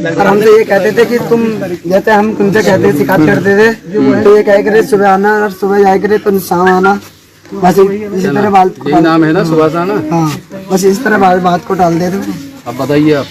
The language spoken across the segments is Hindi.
और हमसे ये कहते थे कि तुम जैसे हम तुमसे कहते शिकायत करते थे तो ये कह करे सुबह आना और सुबह जाए करे तो शाम आना, बस इसी तरह बात। यही नाम है ना सुभाष आना? हाँ, बस इस तरह बात को टाल देते थे। अब बताइए आप,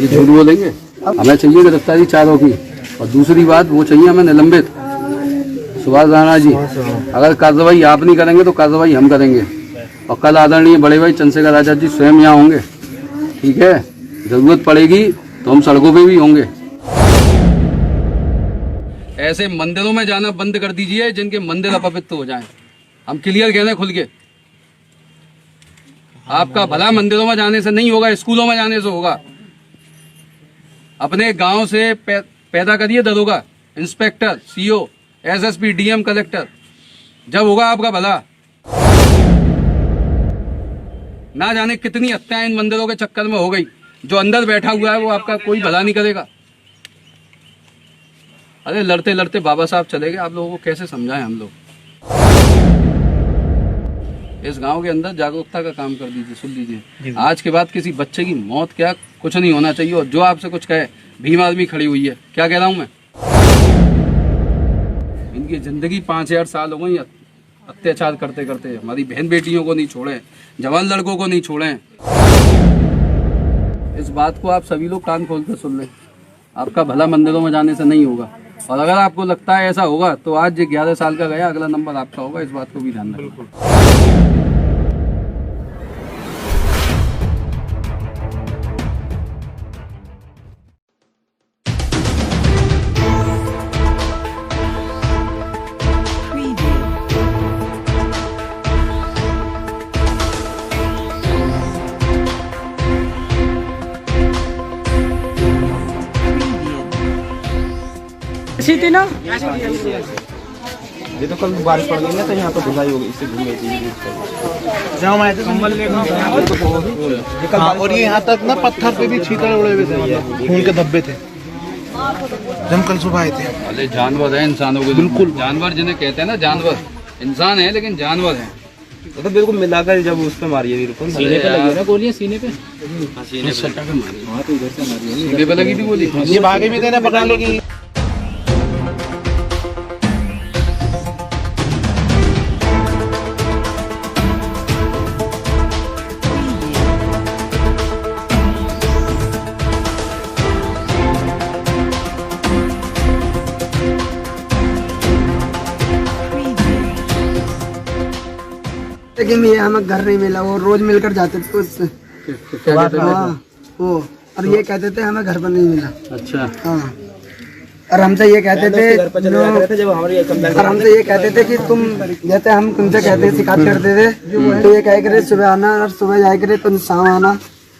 ये झूठ बोलेंगे? हमें चाहिए गिरफ्तारी चारों की, और दूसरी बात वो चाहिए हमें निलंबित सुभाष राणा जी। अगर कार्रवाई आप नहीं करेंगे तो कार्रवाई हम करेंगे, और कल आदरणीय बड़े भाई चंद्रशेखर आजाद जी स्वयं यहाँ होंगे, ठीक है? जरूरत पड़ेगी तो हम सड़कों पे भी होंगे। ऐसे मंदिरों में जाना बंद कर दीजिए जिनके मंदिर अपवित्र हो जाएं। हम क्लियर कह रहे हैं खुल के, आपका भला मंदिरों में जाने से नहीं होगा, स्कूलों में जाने से होगा। अपने गांव से पैदा करिए दरोगा, inspector, CO, SSP, DM, collector, जब होगा आपका भला। ना जाने कितनी हत्याएं इन मंदिरों के चक्कर में हो गई। जो अंदर बैठा हुआ है वो आपका कोई भला नहीं करेगा। अरे लड़ते लड़ते बाबा साहब चले गए, आप लोगों को कैसे समझाएं हम लोग? इस गांव के अंदर जागरूकता का काम कर दीजिए। सुन लीजिए, आज के बाद किसी बच्चे की मौत क्या कुछ नहीं होना चाहिए। और जो आपसे कुछ कहे, भीम आर्मी खड़ी हुई है, क्या कह रहा हूं मैं? इनकी जिंदगी 5000 साल हो गई अत्याचार करते करते। हमारी बहन बेटियों को नहीं छोड़े, जवान लड़कों को नहीं छोड़े। इस बात को आप सभी लोग कान खोल कर सुन लें, आपका भला मंदिरों में जाने से नहीं होगा। और अगर आपको लगता है ऐसा होगा तो आज 11 साल का गया, अगला नंबर आपका होगा। इस बात को भी ध्यान रखना। थी ना ये तो कल बारिश पड़ गई ना, तो यहाँ पर धुलाई हो गई, इससे घूमे और ये यहाँ तक ना पत्थर पे भी छींटे उड़े हुए थे, खून के धब्बे थे। जब कल सुबह आए थे। अरे जानवर है इंसानों के, बिल्कुल जानवर जिन्हें कहते हैं ना, जानवर इंसान है लेकिन जानवर है। तो बिल्कुल मिलाकर जब उस पे मारी है, बिल्कुल सीने पे लगी ना गोलियां, सीने पे सीने पे मारी। हाँ तो इधर से मारी, सीने पे लगी थी गोली। ये भागे भी थे ना पकड़ने की। लेकिन ये हमें घर नहीं मिला, वो रोज मिलकर जाते थे उससे। वो और ये कहते थे हमें घर पर नहीं मिला। अच्छा। हाँ, और हमसे ये कहते थे और हमसे ये कहते थे कि तुम जैसे हम तुमसे कहते शिकायत करते थे तो ये कह करे सुबह आना और सुबह जाए करे तो शाम आना,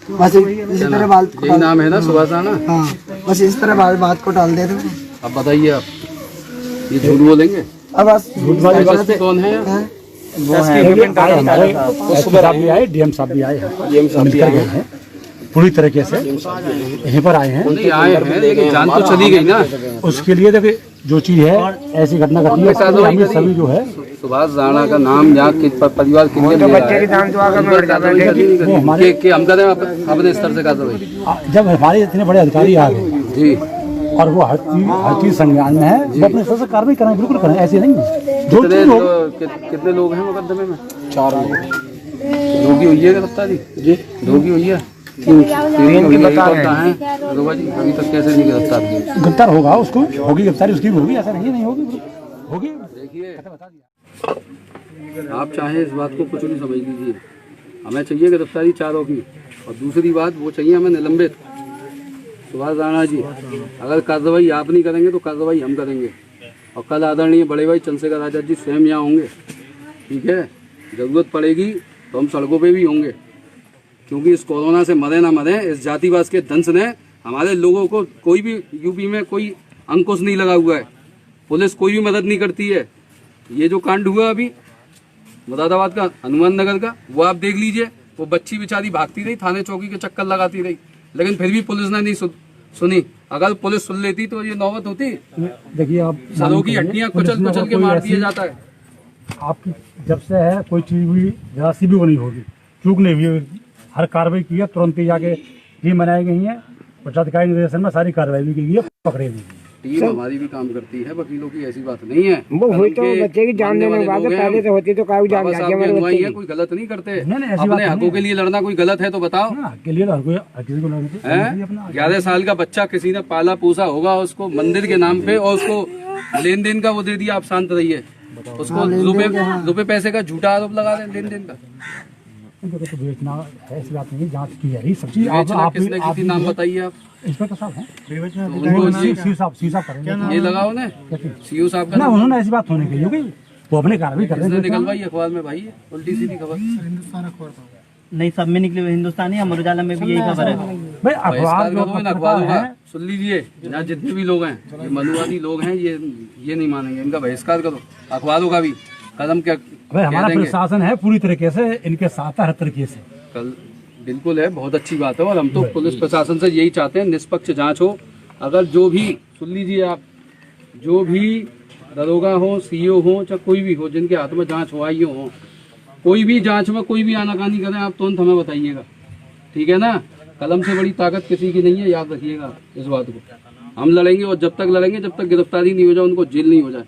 बस इसी तरह बात। यही नाम है ना सुभाष आना? हाँ, बस इस तरह बात को टाल देते थे। अब बताइए आप, ये झूठ बोलेंगे? अब बस झूठ कौन है? वो भी आए, डीएम साहब भी आए हैं, पूरी तरीके से यहीं पर आए हैं। नहीं आए हैं लेकिन जान तो चली गई ना। उसके लिए देखिए जो चीज है, ऐसी घटना घटी है, सभी जो है सुभाष राणा का नाम यहाँ परिवार के हम करें अपने स्तर से कार्रवाई। जब हमारे इतने बड़े अधिकारी आ गए जी, और वो हर चीज संज्ञान में है, वो अपने स्तर से कार्रवाई करें, बिल्कुल करें, ऐसे नहीं है। कितने लोग हैं मुकदमे में? 4 लोग। धोखी हुई है गिरफ्तारी जी? धोखी हुई है, 3 की बता है। अभी तक कैसे नहीं गिरफ्तार किया? गिरफ्तार होगा, उसको होगी गिरफ्तारी, उसकी भी होगी, ऐसा नहीं होगी, होगी। देखिए आप चाहें इस बात को कुछ नहीं समझ लीजिए, हमें चाहिए गिरफ्तारी चारों की, और दूसरी बात वो चाहिए हमें निलंबित सुभाष राणा जी। अगर कार्रवाई आप नहीं करेंगे तो कार्रवाई हम करेंगे, और कल आदरणीय बड़े भाई चंद्रशेखर आजाद जी स्वयं यहाँ होंगे, ठीक है? जरूरत पड़ेगी तो हम सड़कों पे भी होंगे, क्योंकि इस कोरोना से मरे ना मरे, इस जातिवाद के दंश ने हमारे लोगों को, कोई भी यूपी में कोई अंकुश नहीं लगा हुआ है, पुलिस कोई भी मदद नहीं करती है। ये जो कांड हुआ अभी मुरादाबाद का, हनुमान नगर का, वो आप देख लीजिए, वो बच्ची बेचारी भागती रही, थाने चौकी के चक्कर लगाती रही, लेकिन फिर भी पुलिस ने नहीं सुनी। अगर पुलिस सुन लेती तो ये नौबत होती। देखिए आप, सरों की हड्डियां कुचल कुचल के मार दिया जाता है। आपकी जब से है कोई चीज भी जरा सी भी वो नहीं होगी, चूक नहीं हुई, हर कार्रवाई की है, तुरंत ही जाके टीम बनाई गई है, पदाधिकारी निर्देशन में सारी कार्रवाई भी की गई है, पकड़े भी गए। टीम हमारी भी काम करती है, वकीलों की ऐसी बात नहीं है। वो हुई तो बच्चे की जान देने के बाद पहले से होती तो काऊ जान जाती हमारे बच्चे की। कोई गलत नहीं करते, नहीं, ऐसी अपने बात हकों के लिए लड़ना कोई गलत है तो बताओ। के लिए किसी को लड़के हैं? 11 साल का बच्चा किसी ने पाला पोसा होगा, उसको मंदिर के नाम पे और उसको लेन देन का वो दे दिया, आप शांत रहिए। उसको रुपए पैसे का झूठा आरोप लगा रहे हैं लेन देन का। तो बेचना है, ऐसी बात नहीं, जांच की जा रही सब चीज। किसने की थी नाम बताइए आप। इंस्पेक्टर साहब हैं, उनको सी साहब करेंगे ये लगाओ ना, सीओ साहब का ना, उन्होंने ऐसी बात होने की, वो अपने कार्रवाई कर रहे किसने हैं। निकलवाई अखबार में भाई, उल्टी सीधी खबर। नहीं, सब में निकले हुए हिंदुस्तानी, अमर उजाला में भी यही खबर है। भाई अखबार जो अखबार होगा, सुन लीजिए, यहाँ जितने भी लोग हैं, ये मनुवादी लोग हैं, ये नहीं मानेंगे, इनका बहिष्कार करो। अखबारों का भी कदम क्या भाई, हमारा प्रशासन है पूरी तरीके से इनके साथ हर तरीके से। कल बिल्कुल है, बहुत अच्छी बात है, और हम तो पुलिस प्रशासन से यही चाहते हैं निष्पक्ष जांच हो। अगर जो भी, सुन लीजिए आप, जो भी दरोगा हो, सीओ हो, चाहे कोई भी हो, जिनके हाथ में जांच हुआ हो, कोई भी जांच में कोई भी आनाकानी करें, आप तुरंत हमें बताइएगा, ठीक है ना। कलम से बड़ी ताकत किसी की नहीं है, याद रखिएगा इस बात को। हम लड़ेंगे, और जब तक लड़ेंगे जब तक गिरफ्तारी नहीं हो जाए, उनको जेल नहीं हो जाए।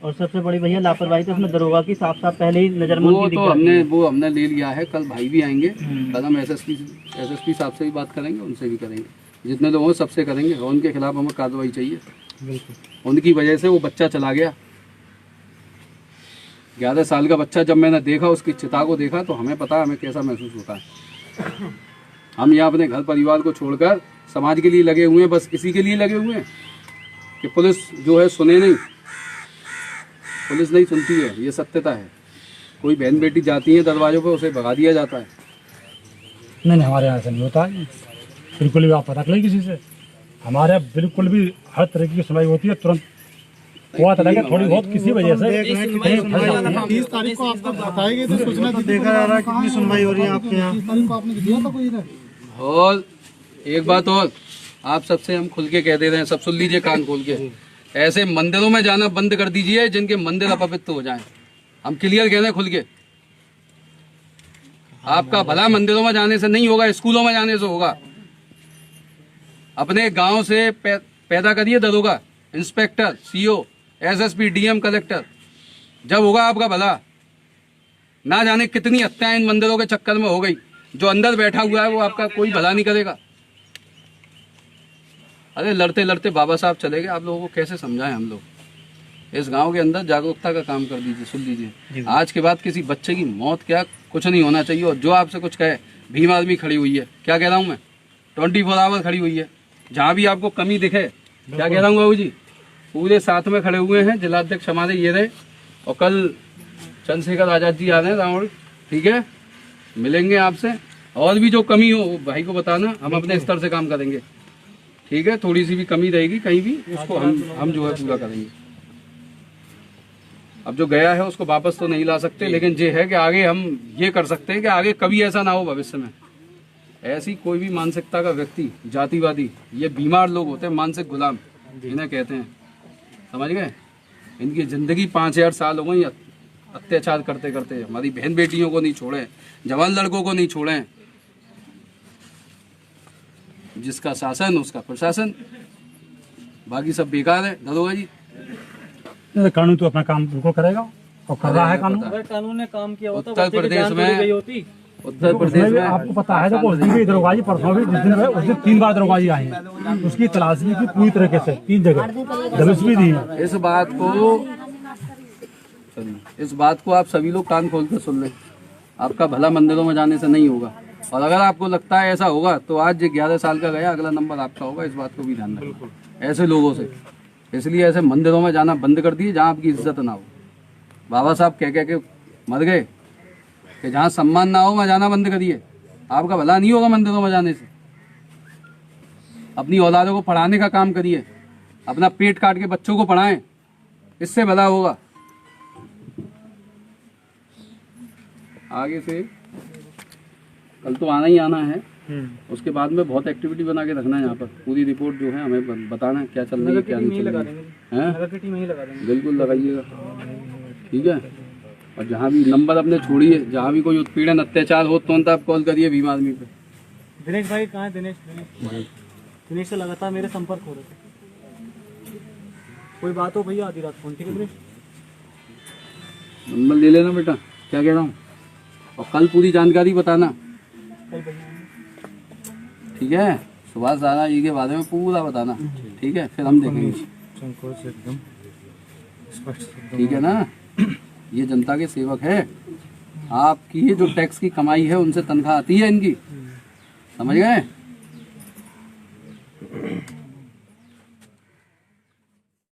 और सबसे बड़ी भैया लापरवाही तो उसमें दरोगा की साफ साफ पहले ही नजरबंदी वो हमने ले लिया है। कल भाई भी आएंगे, कल हम एसएसपी साहब से भी बात करेंगे, उनसे भी करेंगे, जितने लोग हैं सबसे करेंगे, और उनके खिलाफ हमें कार्रवाई चाहिए। उनकी वजह से वो बच्चा चला गया, 11 साल का बच्चा। जब मैंने देखा, उसकी चिता को देखा, तो हमें पता है हमें कैसा महसूस होता है। हम यहाँ अपने घर परिवार को छोड़कर समाज के लिए लगे हुए हैं, बस इसी के लिए लगे हुए हैं कि पुलिस जो है सुने नहीं। पुलिस नहीं सुनती है, ये सत्यता है। कोई बहन बेटी जाती है दरवाजों पे, उसे भगा दिया जाता है। नहीं, हमारे यहाँ ऐसा नहीं होता है, बिल्कुल भी आप पता कर किसी से। हमारे यहाँ बिल्कुल भी हर तरह की सुनवाई होती है, तुरंत हुआ था थोड़ी बहुत किसी वजह से। 30 तारीख को आपको बताई गई थी सूचना, देखा जा रहा है कितनी सुनवाई हो रही है आपके यहाँ। 30 तारीख को आपने दिया था कोई इधर। और एक बात और, आप सबसे हम खुल के कह दे रहे हैं, सब सुन लीजिए कान खोल के। ऐसे मंदिरों में जाना बंद कर दीजिए जिनके मंदिर अपवित्र हो जाएं। हम क्लियर कह रहे हैं खुल के। आपका भला मंदिरों में जाने से नहीं होगा, स्कूलों में जाने से होगा। अपने गांव से पैदा करिए दरोगा, inspector, CO, SSP, DM, collector, जब होगा आपका भला। ना जाने कितनी हत्याएं इन मंदिरों के चक्कर में हो गई। जो अंदर बैठा हुआ है वो आपका कोई भला नहीं करेगा। अरे लड़ते लड़ते बाबा साहब चले गए, आप लोगों को कैसे समझाएं हम लोग। इस गांव के अंदर जागरूकता का काम कर दीजिए। सुन लीजिए, आज के बाद किसी बच्चे की मौत क्या कुछ नहीं होना चाहिए। और जो आपसे कुछ कहे, भीम आर्मी खड़ी हुई है, क्या कह रहा हूँ मैं, 24 आवर खड़ी हुई है। जहाँ भी आपको कमी दिखे, क्या कह रहा हूँ बाबू जी, पूरे साथ में खड़े हुए हैं। जिलाध्यक्ष हमारे ये रहे, और कल चंद्रशेखर आजाद जी आ रहे हैं रावण, ठीक है, मिलेंगे आपसे। और भी जो कमी हो वो भाई को बताना, हम अपने स्तर से काम करेंगे, ठीक है। थोड़ी सी भी कमी रहेगी कहीं भी, उसको हम जो है पूरा करेंगे। अब जो गया है उसको वापस तो नहीं ला सकते, लेकिन ये है कि आगे हम ये कर सकते हैं कि आगे कभी ऐसा ना हो भविष्य में। ऐसी कोई भी मानसिकता का व्यक्ति, जातिवादी, ये बीमार लोग होते हैं, मानसिक गुलाम इन्हें कहते हैं, समझ गए। इनकी जिंदगी 5000 साल हो गई अत्याचार करते करते। हमारी बहन बेटियों को नहीं छोड़े, जवान लड़कों को नहीं छोड़े। जिसका शासन उसका प्रशासन, बाकी सब बेकार है। दरोगा जी, कानून तो अपना काम बिल्कुल करेगा और कर रहा है कानून। कानून ने काम किया होता, उत्तर प्रदेश में आपको पता है, जब उस दिन भी दरोगाजी परसों भी, जिस दिन उस दिन 3 बार दरोगाजी आए हैं, उसकी तलाश भी की पूरी तरीके से, 3 जगह दबिश भी दी है। इस बात को आप सभी लोग कान खोल कर सुन लें। आपका भला मंदिरों में जाने से नहीं होगा। और अगर आपको लगता है ऐसा होगा, तो आज जो 11 साल का गया, अगला नंबर आपका होगा। इस बात को भी ध्यान रखें ऐसे लोगों से। इसलिए ऐसे मंदिरों में जाना बंद कर दिए जहाँ आपकी इज्जत ना हो। बाबा साहब कह के मर गए कि जहाँ सम्मान ना हो वहाँ जाना बंद करिए। आपका भला नहीं होगा मंदिरों में जाने से। अपनी औलादों को पढ़ाने का काम करिए, अपना पेट काट के बच्चों को पढ़ाएं, इससे भला होगा। आगे से कल तो आना ही आना है, उसके बाद में बहुत एक्टिविटी बना के रखना है। यहाँ पर पूरी रिपोर्ट जो है हमें बताना है क्या चल रही है, क्या नहीं चल रही है। बिल्कुल लगाइएगा, ठीक है। और जहाँ भी नंबर अपने छोड़िए, जहाँ भी कोई उत्पीड़न अत्याचार हो तुरंत आप कॉल करिए भीम आर्मी पे। दिनेश भाई कहाँ है? दिनेश दिनेश से लगातार मेरे संपर्क हो रहे थे। कोई बात हो भैया आधी रात फोन, ठीक है दिनेश? नंबर ले लेना बेटा, क्या कह रहा हूँ, और कल पूरी जानकारी बताना, कल भैया ठीक है? सुभाष राणा जी के बारे में पूरा बताना, ठीक है? फिर हम देखेंगे, एकदम स्पष्ट। ठीक है ना? ये जनता के सेवक है, आपकी ये जो टैक्स की कमाई है उनसे तनख्वाह आती है इनकी, समझ गए?